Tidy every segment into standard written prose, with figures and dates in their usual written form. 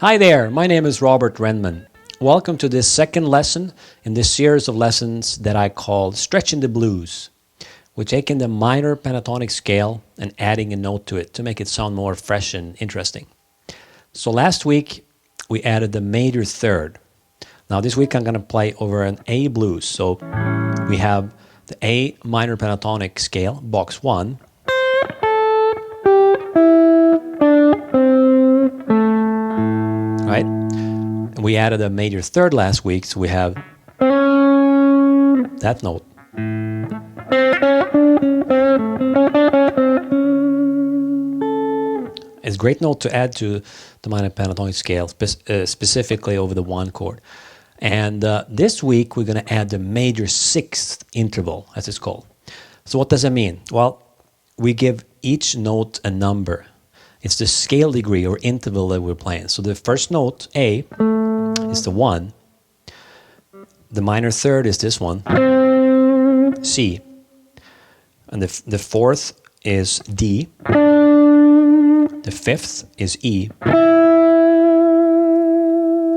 Hi there, my name is Robert Renman. Welcome to this second lesson in this series of lessons that I call Stretching the Blues. We're taking the minor pentatonic scale and adding a note to it to make it sound more fresh and interesting. So last week we added the major third. Now this week I'm going to play over an A blues. So we have the A minor pentatonic scale, box 1. Right? And we added a major third last week, so we have that note. It's a great note to add to the minor pentatonic scale, specifically over the 1 chord. And this week we're going to add the major 6th interval, as it's called. So what does that mean? Well, we give each note a number. It's the scale degree or interval that we're playing. So the first note, A, is the 1. The minor third is this one, C. And the fourth is D. The fifth is E.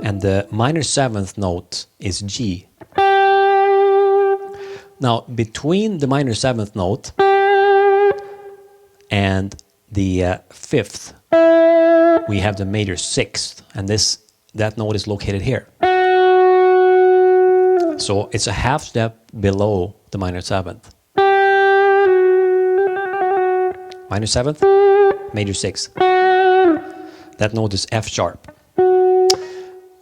And the minor 7th note is G. Now, between the minor 7th note and the 5th, we have the major 6th, and that note is located here. So it's a half step below the minor 7th. Minor 7th, major 6th. That note is F sharp.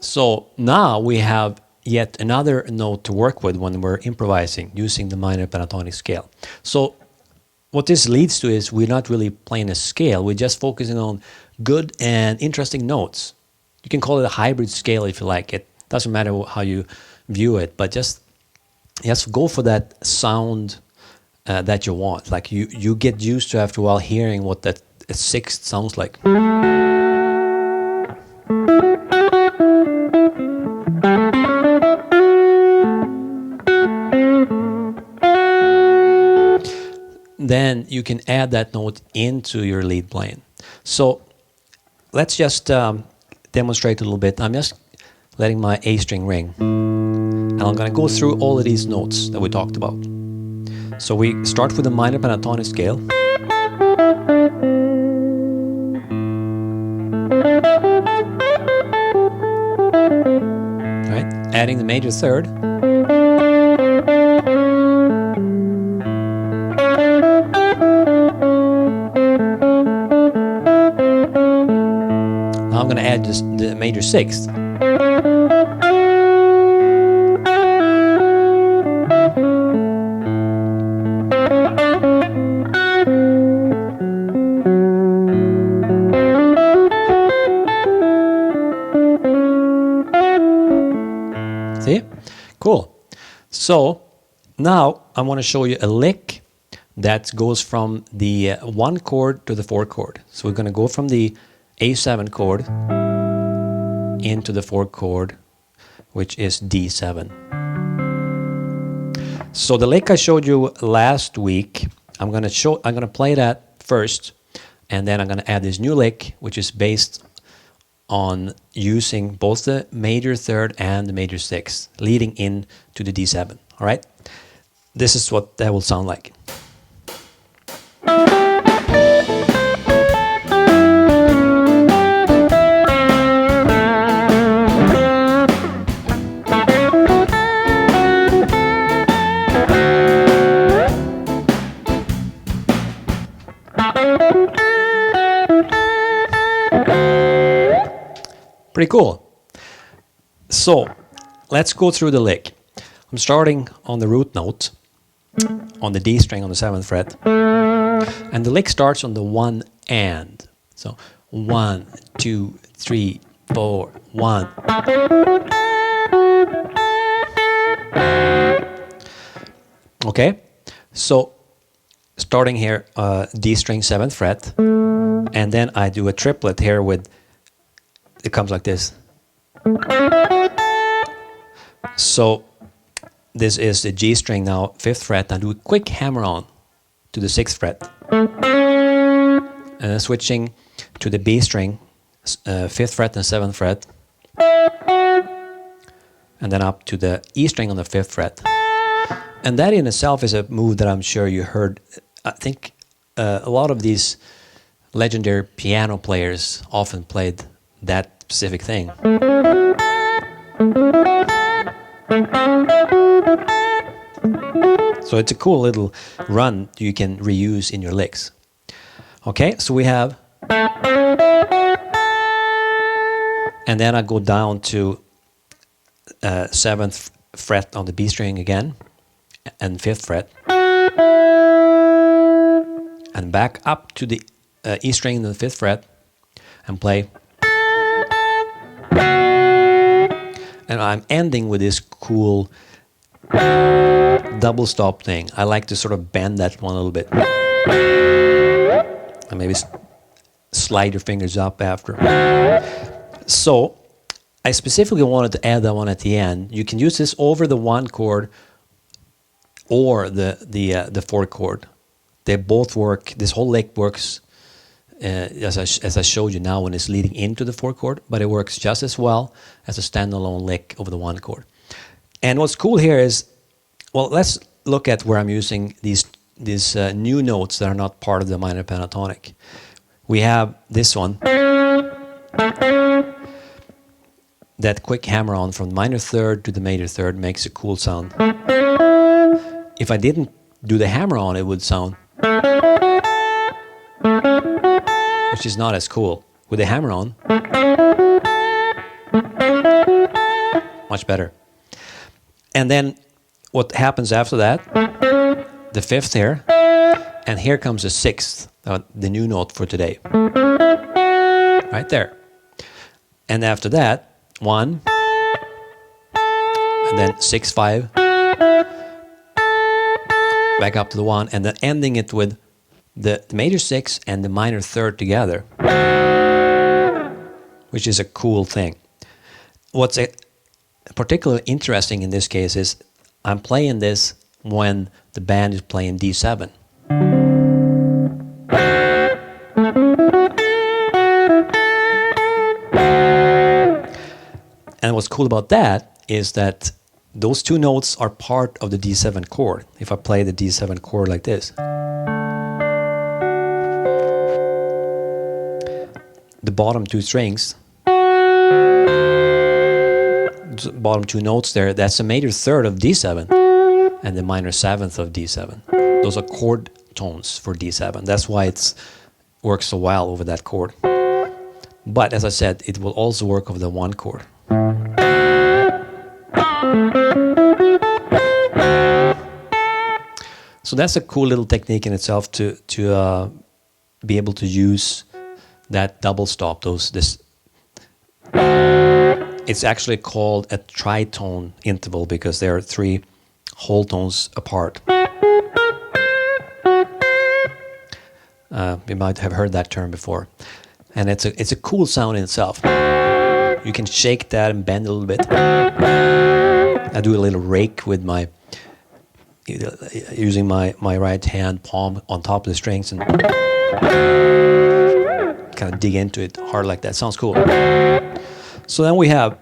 So now we have yet another note to work with when we're improvising using the minor pentatonic scale. So what this leads to is we're not really playing a scale, we're just focusing on good and interesting notes. You can call it a hybrid scale if you like. It doesn't matter how you view it, but just go for that sound that you want. Like you get used to after a while hearing what that 6th sounds like. Then you can add that note into your lead playing. So let's just demonstrate a little bit. I'm just letting my A string ring. And I'm going to go through all of these notes that we talked about. So we start with the minor pentatonic scale. Right? Adding the major third. Now I'm going to add just the major 6th. See? Cool. So now I want to show you a lick that goes from the 1 chord to the 4 chord. So we're going to go from the A7 chord into the 4 chord, which is D7. So the lick I showed you last week, I'm going to play that first, and then I'm going to add this new lick, which is based on using both the major third and the major 6th, leading in to the D7. All right? This is what that will sound like. Pretty cool. So let's go through the lick. I'm starting on the root note, on the D string on the 7th fret, and the lick starts on the 1 and. So 1, 2, 3, 4, 1. Okay, so starting here, D string 7th fret, and then I do a triplet here with. It comes like this. So this is the G string now, 5th fret. I do a quick hammer on to the 6th fret. And then switching to the B string 5th fret and 7th fret, and then up to the E string on the 5th fret. And that in itself is a move that I'm sure you heard. I think a lot of these legendary piano players often played that specific thing. So it's a cool little run you can reuse in your licks. Okay, so we have, and then I go down to 7th fret on the B string again, and 5th fret, and back up to the E string on the 5th fret, and play. And I'm ending with this cool double stop thing. I like to sort of bend that one a little bit. And maybe slide your fingers up after. So I specifically wanted to add that one at the end. You can use this over the 1 chord or the 4 chord. They both work. This whole lick works as I showed you now when it's leading into the 4 chord, but it works just as well as a standalone lick over the 1 chord. And what's cool here is, well, let's look at where I'm using these new notes that are not part of the minor pentatonic. We have this one, that quick hammer on from minor third to the major third makes a cool sound. If I didn't do the hammer on, it would sound, which is not as cool. With the hammer on, much better. And then what happens after that? The 5th here, and here comes the 6th, the new note for today. Right there. And after that, 1, and then 6, 5, back up to the 1, and then ending it with the major 6 and the minor third together, which is a cool thing. What's particularly interesting in this case is I'm playing this when the band is playing D7. And what's cool about that is that those two notes are part of the D7 chord. If I play the D7 chord like this, the bottom 2 strings, bottom 2 notes there, that's the major third of D7 and the minor 7th of D7. Those are chord tones for D7. That's why it works so well over that chord. But as I said, it will also work over the 1 chord. So that's a cool little technique in itself to be able to use that double stop. It's actually called a tritone interval because there are 3 whole tones apart. You might have heard that term before, and it's a cool sound in itself. You can shake that and bend a little bit. I do a little rake with using my right hand palm on top of the strings and kind of dig into it hard like that. Sounds cool. So then we have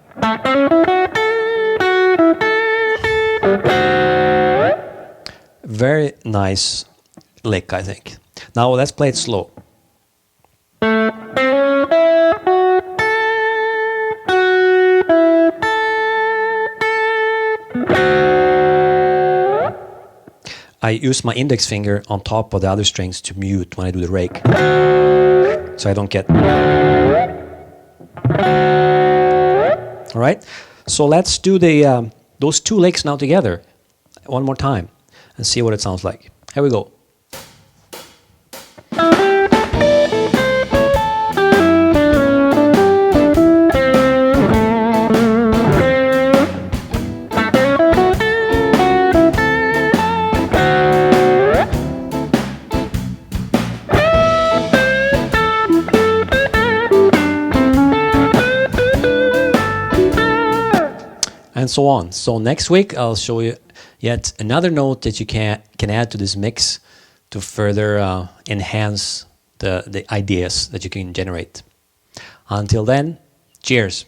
very nice lick, I think. Now let's play it slow. I use my index finger on top of the other strings to mute when I do the rake, so I don't get. All right, so let's do those 2 licks now together one more time and see what it sounds like. Here we go. And so on. So next week I'll show you yet another note that you can add to this mix to further enhance the ideas that you can generate. Until then, cheers.